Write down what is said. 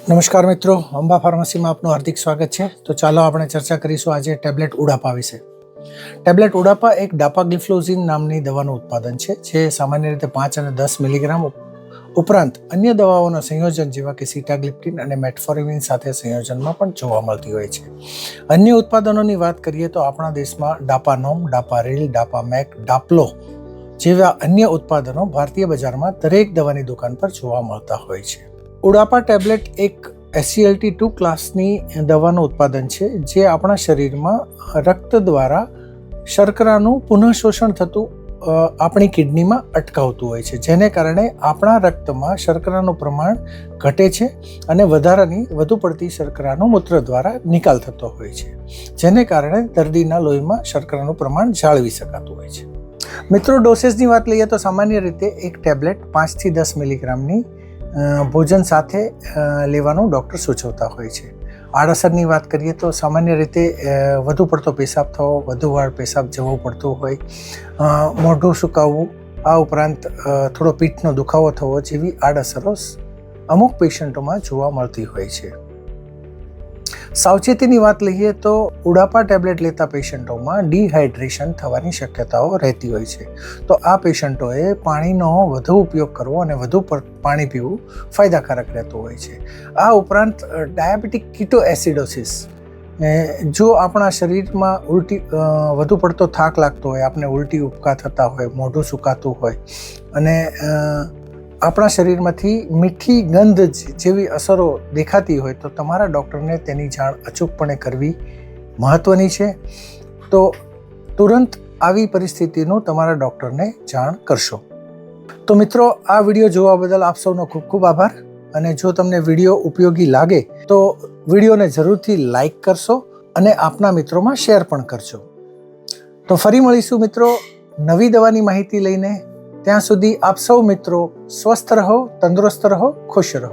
નમસ્કાર મિત્રો, અંબા ફાર્મસીમાં આપનું હાર્દિક સ્વાગત છે. તો ચાલો આપણે ચર્ચા કરીશું આજે ટેબ્લેટ ઉડાપા વિશે. ટેબ્લેટ ઉડાપા એક ડાપાગ્લિફ્લોઝિન નામની દવાનું ઉત્પાદન છે, જે સામાન્ય રીતે 5 અને 10 મિલીગ્રામ ઉપરાંત અન્ય દવાઓના સંયોજન જેવા કે સિટાગ્લિપ્ટિન અને મેટફોર્મિન સાથે સંયોજનમાં પણ જોવા મળતી હોય છે. અન્ય ઉત્પાદનોની વાત કરીએ તો આપણા દેશમાં ડાપાનોમ, ડાપારીલ, ડાપામેક, ડાપ્લો જેવા અન્ય ઉત્પાદનો ભારતીય બજારમાં દરેક દવાની દુકાન પર જોવા મળતા હોય છે. ઉડાપા ટેબ્લેટ એક SGLT2 ક્લાસની દવાનું ઉત્પાદન છે, જે આપણા શરીરમાં રક્ત દ્વારા શર્કરાનું પુનઃશોષણ થતું આપણી કિડનીમાં અટકાવતું હોય છે, જેને કારણે આપણા રક્તમાં શર્કરાનું પ્રમાણ ઘટે છે અને વધુ પડતી શર્કરાનો મૂત્ર દ્વારા નિકાલ થતો હોય છે, જેને કારણે દર્દીના લોહીમાં શર્કરાનું પ્રમાણ જાળવી શકાતું હોય છે. મિત્રો, ડોસેસની વાત લઈએ તો સામાન્ય રીતે એક ટેબ્લેટ 5 થી 10 મિલીગ્રામની ભોજન સાથે લેવાનું ડૉક્ટર સૂચવતા હોય છે. આડઅસરની વાત કરીએ તો સામાન્ય રીતે વધુ પડતો પેશાબ થવો, વધુ વાર પેશાબ જવું પડતું હોય, મોઢું સુકાવવું, આ ઉપરાંત થોડો પીઠનો દુખાવો થવો જેવી આડઅસરો અમુક પેશન્ટોમાં જોવા મળતી હોય છે. સાવચેતીની વાત લઈએ તો ઉડાપા ટેબ્લેટ લેતા પેશન્ટોમાં ડિહાઇડ્રેશન થવાની શક્યતાઓ રહેતી હોય છે. તો આ પેશન્ટોએ પાણીનો વધુ ઉપયોગ કરવો અને વધુ પાણી પીવું ફાયદાકારક રહેતું હોય છે. આ ઉપરાંત ડાયાબિટીક કીટોએસિડોસિસ, જો આપણા શરીરમાં વધુ પડતો થાક લાગતો હોય, આપણે ઉલટી ઉપકા થતા હોય, મોઢું સુકાતું હોય અને આપણા શરીરમાંથી મીઠી ગંધ જેવી અસરો દેખાતી હોય તો તમારા ડૉક્ટરને તેની જાણ અચૂકપણે કરવી મહત્ત્વની છે. તો તુરંત આવી પરિસ્થિતિનું તમારા ડૉક્ટરને જાણ કરશો. તો મિત્રો, આ વિડીયો જોવા બદલ આપ સૌનો ખૂબ ખૂબ આભાર. અને જો તમને વિડીયો ઉપયોગી લાગે તો વિડીયોને જરૂરથી લાઈક કરશો અને આપના મિત્રોમાં શેર પણ કરજો. તો ફરી મળીશું મિત્રો નવી દવાની માહિતી લઈને. ત્યાં સુધી આપ સૌ મિત્રો સ્વસ્થ રહો, તંદુરસ્ત રહો, ખુશ રહો.